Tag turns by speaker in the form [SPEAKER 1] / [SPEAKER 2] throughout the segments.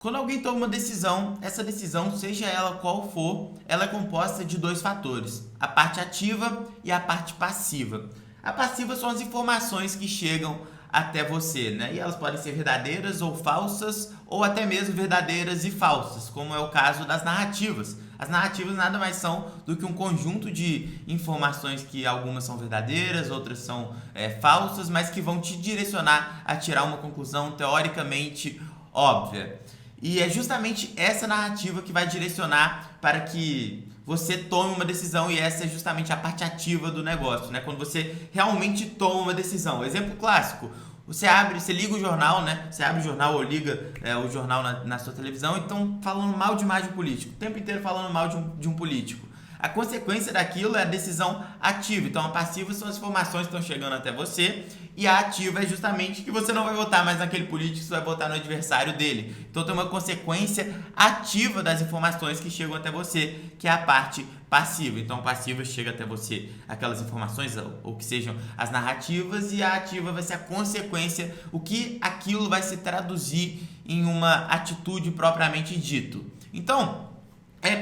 [SPEAKER 1] Quando alguém toma uma decisão, essa decisão, seja ela qual for, ela é composta de dois fatores: a parte ativa e a parte passiva. A passiva são as informações que chegam até você, né? E elas podem ser verdadeiras ou falsas, ou até mesmo verdadeiras e falsas, como é o caso das narrativas. As narrativas nada mais são do que um conjunto de informações que algumas são verdadeiras, outras são falsas, mas que vão te direcionar a tirar uma conclusão teoricamente óbvia. E é justamente essa narrativa que vai direcionar para que você tome uma decisão, e essa é justamente a parte ativa do negócio, né? Quando você realmente toma uma decisão. Exemplo clássico: você liga o jornal, né? Você abre o jornal ou liga o jornal na sua televisão e estão falando mal demais de um político, o tempo inteiro falando mal de um político. A consequência daquilo é a decisão ativa. Então, a passiva são as informações que estão chegando até você, e a ativa é justamente que você não vai votar mais naquele político, você vai votar no adversário dele. Então, tem uma consequência ativa das informações que chegam até você, que é a parte passiva. Então, a passiva chega até você aquelas informações, ou que sejam as narrativas, e a ativa vai ser a consequência, o que aquilo vai se traduzir em uma atitude propriamente dito. Então,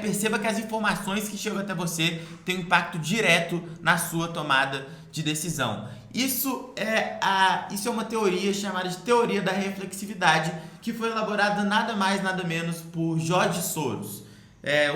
[SPEAKER 1] perceba que as informações que chegam até você têm um impacto direto na sua tomada de decisão. Isso é uma teoria chamada de teoria da reflexividade, que foi elaborada nada mais nada menos por George Soros,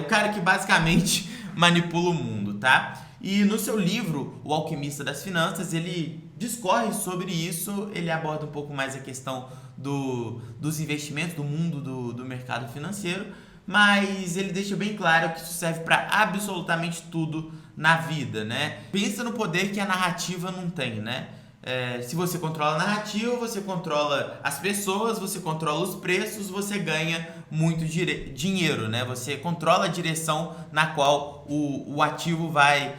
[SPEAKER 1] o cara que basicamente manipula o mundo, tá? E no seu livro O Alquimista das Finanças, ele discorre sobre isso. Ele aborda um pouco mais a questão dos investimentos, do mundo do mercado financeiro, mas ele deixa bem claro que isso serve para absolutamente tudo na vida, né? Pensa no poder que a narrativa não tem, né? Se você controla a narrativa, você controla as pessoas, você controla os preços, você ganha muito dinheiro, né? Você controla a direção na qual o ativo vai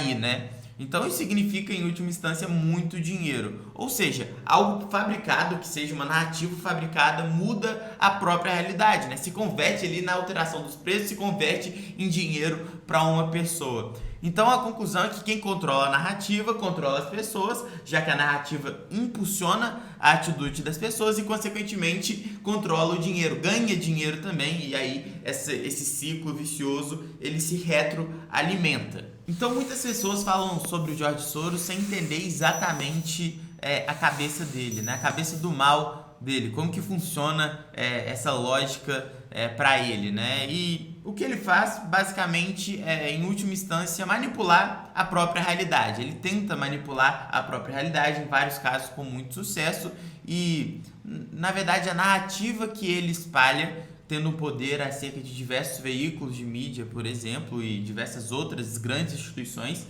[SPEAKER 1] ir, né? Então isso significa, em última instância, muito dinheiro. Ou seja, algo fabricado, que seja uma narrativa fabricada, muda a própria realidade, né? Se converte ali na alteração dos preços, se converte em dinheiro para uma pessoa. Então a conclusão é que quem controla a narrativa controla as pessoas, já que a narrativa impulsiona a atitude das pessoas e, consequentemente, controla o dinheiro, ganha dinheiro também, e aí esse ciclo vicioso ele se retroalimenta. Então muitas pessoas falam sobre o George Soros sem entender exatamente a cabeça dele, né? A cabeça do mal dele, como que funciona essa lógica para ele, né? E o que ele faz basicamente é, em última instância, manipular a própria realidade. Ele tenta manipular a própria realidade, em vários casos com muito sucesso, e na verdade a narrativa que ele espalha, tendo poder acerca de diversos veículos de mídia, por exemplo, e diversas outras grandes instituições,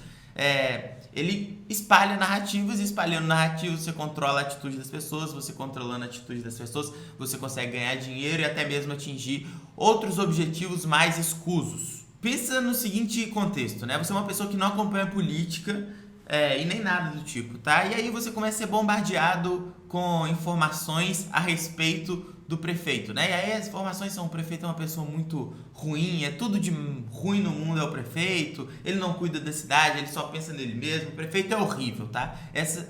[SPEAKER 1] ele espalha narrativas, e espalhando narrativas você controla a atitude das pessoas, você controlando a atitude das pessoas, você consegue ganhar dinheiro e até mesmo atingir outros objetivos mais escusos. Pensa no seguinte contexto, né? Você é uma pessoa que não acompanha política e nem nada do tipo, tá? E aí você começa a ser bombardeado com informações a respeito do prefeito, né? E aí as informações são: o prefeito é uma pessoa muito ruim, tudo de ruim no mundo é o prefeito, ele não cuida da cidade, ele só pensa nele mesmo, o prefeito é horrível, tá?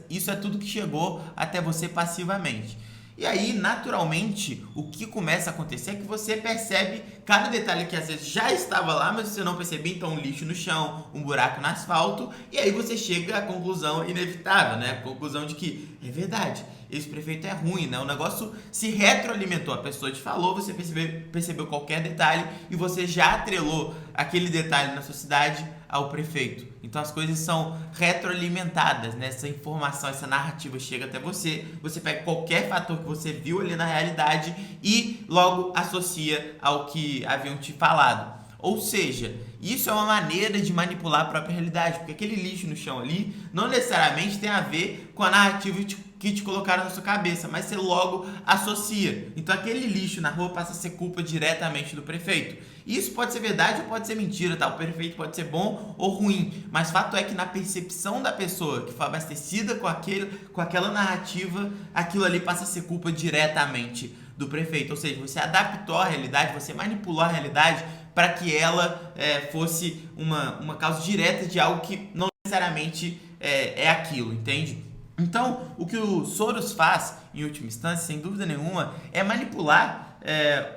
[SPEAKER 1] Isso é tudo que chegou até você passivamente. E aí, naturalmente, o que começa a acontecer é que você percebe cada detalhe que às vezes já estava lá, mas você não percebia. Então, um lixo no chão, um buraco no asfalto, e aí você chega à conclusão inevitável, né? A conclusão de que é verdade, esse prefeito é ruim, né? O negócio se retroalimentou, a pessoa te falou, você percebeu qualquer detalhe e você já atrelou aquele detalhe na sua cidade ao prefeito. Então as coisas são retroalimentadas, né? Essa informação, essa narrativa chega até você, você pega qualquer fator que você viu ali na realidade e logo associa ao que haviam te falado. Ou seja, isso é uma maneira de manipular a própria realidade, porque aquele lixo no chão ali não necessariamente tem a ver com a narrativa que te colocaram na sua cabeça, mas você logo associa. Então aquele lixo na rua passa a ser culpa diretamente do prefeito. Isso pode ser verdade ou pode ser mentira, tá? O prefeito pode ser bom ou ruim, mas fato é que na percepção da pessoa que foi abastecida com aquela narrativa, aquilo ali passa a ser culpa diretamente do prefeito. Ou seja, você adaptou a realidade, você manipulou a realidade para que ela fosse uma causa direta de algo que não necessariamente é aquilo, entende? Então, o que o Soros faz, em última instância, sem dúvida nenhuma, é manipular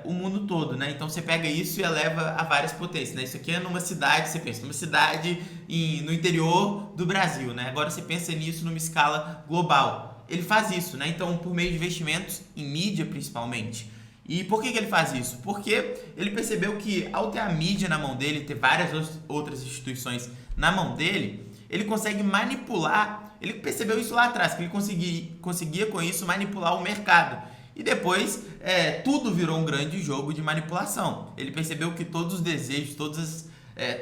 [SPEAKER 1] o mundo todo, né? Então você pega isso e eleva a várias potências, né? Isso aqui é numa cidade, você pensa numa cidade no interior do Brasil, né? Agora você pensa nisso numa escala global. Ele faz isso, né? Então, por meio de investimentos em mídia, principalmente. E por que ele faz isso? Porque ele percebeu que, ao ter a mídia na mão dele, ter várias outras instituições na mão dele, ele consegue manipular. Ele percebeu isso lá atrás, que ele conseguia com isso manipular o mercado. E depois tudo virou um grande jogo de manipulação. Ele percebeu que todos os desejos,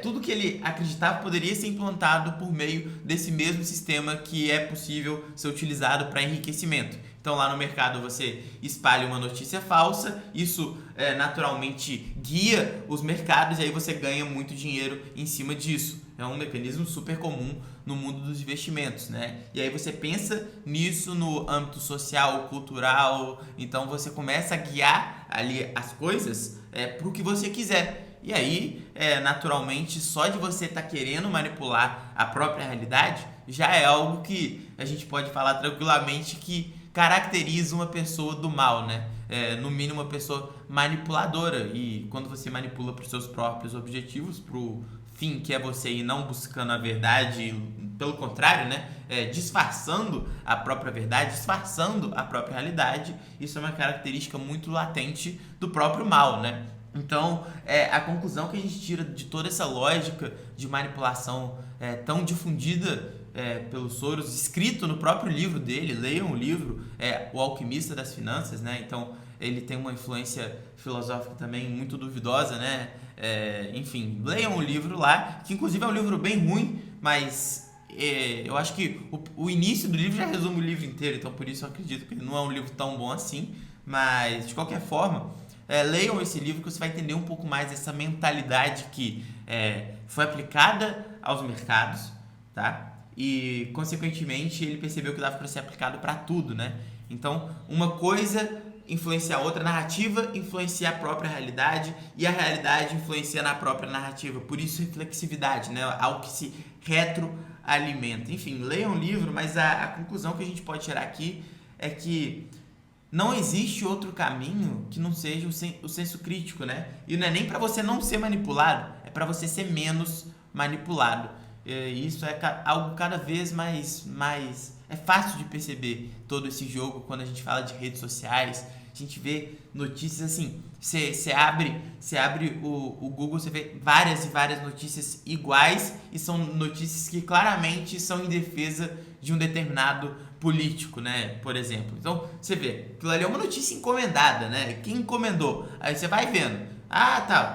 [SPEAKER 1] tudo que ele acreditava poderia ser implantado por meio desse mesmo sistema que é possível ser utilizado para enriquecimento. Então lá no mercado você espalha uma notícia falsa, isso naturalmente guia os mercados e aí você ganha muito dinheiro em cima disso. É um mecanismo super comum no mundo dos investimentos, né? E aí você pensa nisso no âmbito social, cultural, então você começa a guiar ali as coisas para o que você quiser. E aí, naturalmente, só de você estar querendo manipular a própria realidade, já é algo que a gente pode falar tranquilamente que caracteriza uma pessoa do mal, né? No mínimo, uma pessoa manipuladora. E quando você manipula para os seus próprios objetivos, para o fim que é você ir não buscando a verdade, pelo contrário, né? Disfarçando a própria verdade, disfarçando a própria realidade, isso é uma característica muito latente do próprio mal, né? Então, a conclusão que a gente tira de toda essa lógica de manipulação tão difundida pelo Soros, escrito no próprio livro dele, leiam o livro, O Alquimista das Finanças, né? Então, ele tem uma influência filosófica também muito duvidosa, né? Enfim, leiam o livro lá, que inclusive é um livro bem ruim, mas eu acho que o início do livro já resume o livro inteiro, então por isso eu acredito que ele não é um livro tão bom assim, mas de qualquer forma, leiam esse livro que você vai entender um pouco mais dessa mentalidade que foi aplicada aos mercados, tá? E, consequentemente, ele percebeu que dava para ser aplicado para tudo, né? Então, uma coisa influencia a outra, a narrativa influencia a própria realidade e a realidade influencia na própria narrativa. Por isso, reflexividade, né? Algo que se retroalimenta. Enfim, leiam o livro, mas a conclusão que a gente pode tirar aqui é que não existe outro caminho que não seja o senso crítico, né? E não é nem para você não ser manipulado, é para você ser menos manipulado. Isso é algo cada vez mais é fácil de perceber todo esse jogo quando a gente fala de redes sociais. A gente vê notícias assim, você abre o Google, você vê várias e várias notícias iguais e são notícias que claramente são em defesa de um determinado político, né? Por exemplo. Então, você vê, aquilo ali é uma notícia encomendada, né? Quem encomendou? Aí você vai vendo.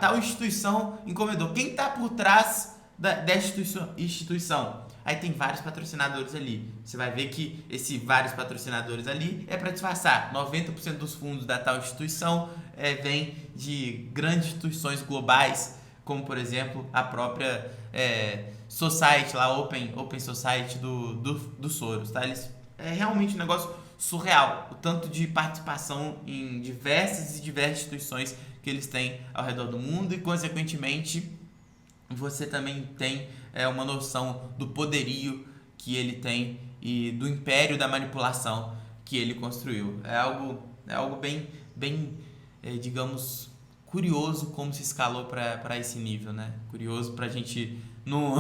[SPEAKER 1] Tal instituição encomendou. Quem está por trás dessa instituição? Aí tem vários patrocinadores ali. Você vai ver que esses vários patrocinadores ali é para disfarçar. 90% dos fundos da tal instituição vem de grandes instituições globais, como por exemplo a própria Society, lá, Open Society do Soros. Tá? É realmente um negócio surreal, o tanto de participação em diversas instituições que eles têm ao redor do mundo e, consequentemente, você também tem uma noção do poderio que ele tem e do império da manipulação que ele construiu. É algo bem digamos, curioso como se escalou para esse nível, né? Curioso para a gente não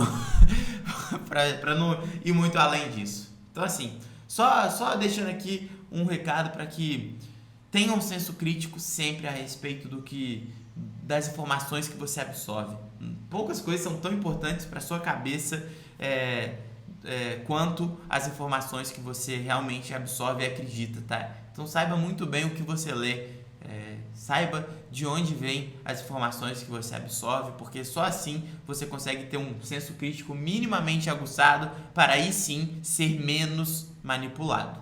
[SPEAKER 1] para não ir muito além disso. Então, assim, só deixando aqui um recado para que tenham um senso crítico sempre a respeito das informações que você absorve. Poucas coisas são tão importantes para sua cabeça quanto as informações que você realmente absorve e acredita, tá? Então saiba muito bem o que você lê, saiba de onde vêm as informações que você absorve, porque só assim você consegue ter um senso crítico minimamente aguçado para aí sim ser menos manipulado.